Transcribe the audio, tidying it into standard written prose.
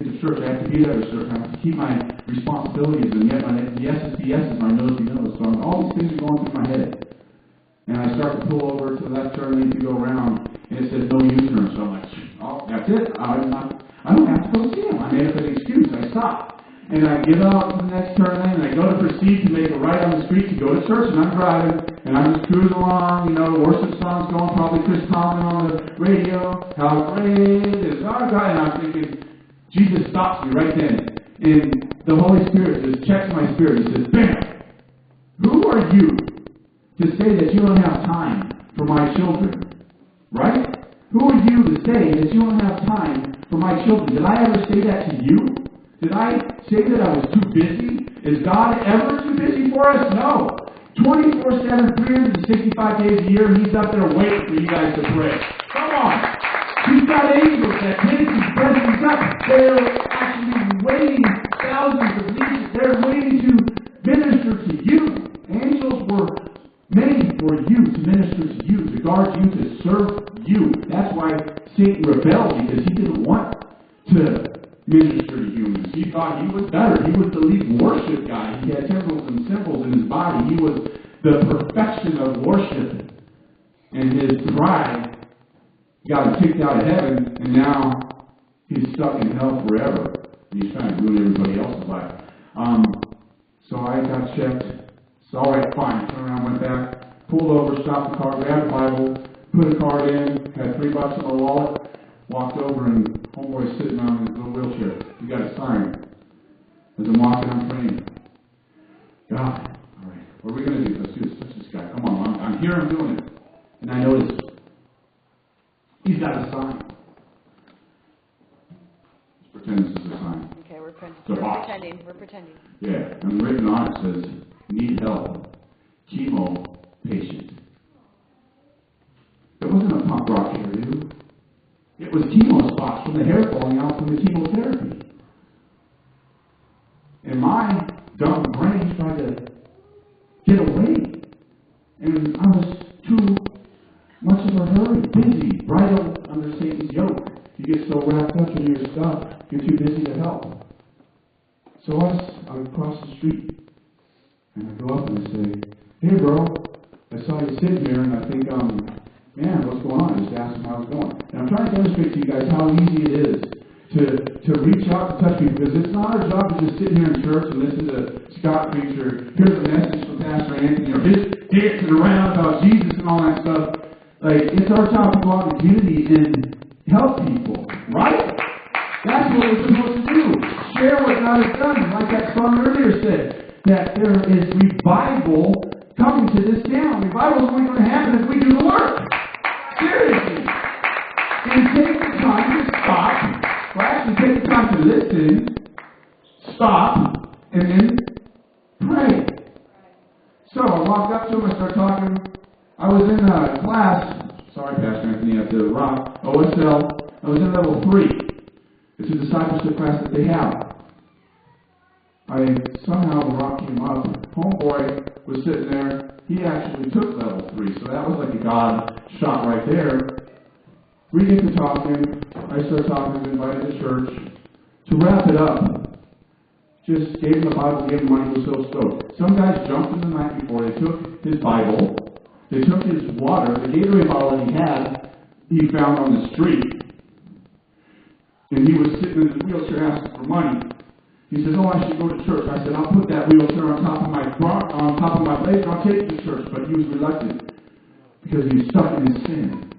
to church. I have to be there to church. I have to keep my responsibilities, and yet my yes is the yes, my no is the no. So all these things are going through my head. And I start to pull over to the left turn lane to go around, and it says no U-turn. So I'm like, oh, that's it. I don't have to go see him. I made up an excuse. I stop. And I get out to the next turn lane, and I go to proceed to make a right on the street to go to church, and I'm driving, and I'm just cruising along, worship songs going, probably Chris Tomlin on the radio, how great is our God, and I'm thinking, Jesus stops me right then, and the Holy Spirit just checks my spirit. He says, bam! Who are you to say that you don't have time for my children? Right? Who are you to say that you don't have time for my children? Did I ever say that to you? Did I say that I was too busy? Is God ever too busy for us? No. 24/7, 365 days a year, He's up there waiting for you guys to pray. Come on. He's got angels that take His presence up. They're actually waiting, thousands of legions. They're waiting to minister to you. Angels were made for you, to minister to you, to guard you, to serve you. That's why Satan rebelled, because he didn't want to minister to humans. He thought he was better. He was the lead worship guy. He had temples and symbols in his body. He was the perfection of worship. And his pride got him kicked out of heaven, and now he's stuck in hell forever. And he's trying to ruin everybody else's life. So I got checked. It's all right, fine. Turned around, went back, pulled over, stopped the car, grabbed the Bible, put a card in, had $3 in my wallet, walked over, and homeboy's sitting on his little wheelchair. He got a sign. As I'm walking, I'm praying. God, all right, what are we going to do? Let's do this. Touch this guy. Come on, I'm here, I'm doing it. And I noticed he's got a sign. Let's pretend this is a sign. Okay, we're pretending. We're pretending. Yeah, and written on it says, need help, chemo patient. It wasn't a punk rock hairdo. It was chemo spots from the hair falling out from the chemotherapy. And my dumb brain tried to get away. And I was too much of a hurry, busy, right under Satan's yoke. You get so wrapped up in your stuff, you're too busy to help. So I cross the street, and I go up and I say, hey bro, I saw you sitting here, and I think, man, what's going on? I just asked him how it's going. And I'm trying to demonstrate to you guys how easy it is to reach out to touch people, because it's not our job to just sit here in church and listen to Scott preach, or here's a message from Pastor Anthony, or just dancing around about Jesus and all that stuff. Like, it's our job to go out in the community and help people, right? That's what we're supposed to do. Share what God has done. Like that song earlier said, that there is revival coming to this town. Revival is only going to happen if we do the work. Seriously. And take the time to stop. Well, actually, take the time to listen, stop, and then pray. So I walked up to him, I started talking. I was in a class, sorry, Pastor Anthony, at the Rock, OSL. I was in level 3. It's a discipleship class that they have. Somehow the Rock came up. Homeboy was sitting there. He actually took level 3, so that was like a God shot right there. We get to talking. I start talking, invited to church. To wrap it up, just gave him the Bible, gave him money, was so stoked. Some guys jumped in the night before. They took his Bible. They took his water, the Gatorade bottle that he found on the street. And he was sitting in his wheelchair asking for money. He says, I should go to church. I said, I'll put that wheelchair on top of my leg and I'll take you to church. But he was reluctant because he was stuck in his sin.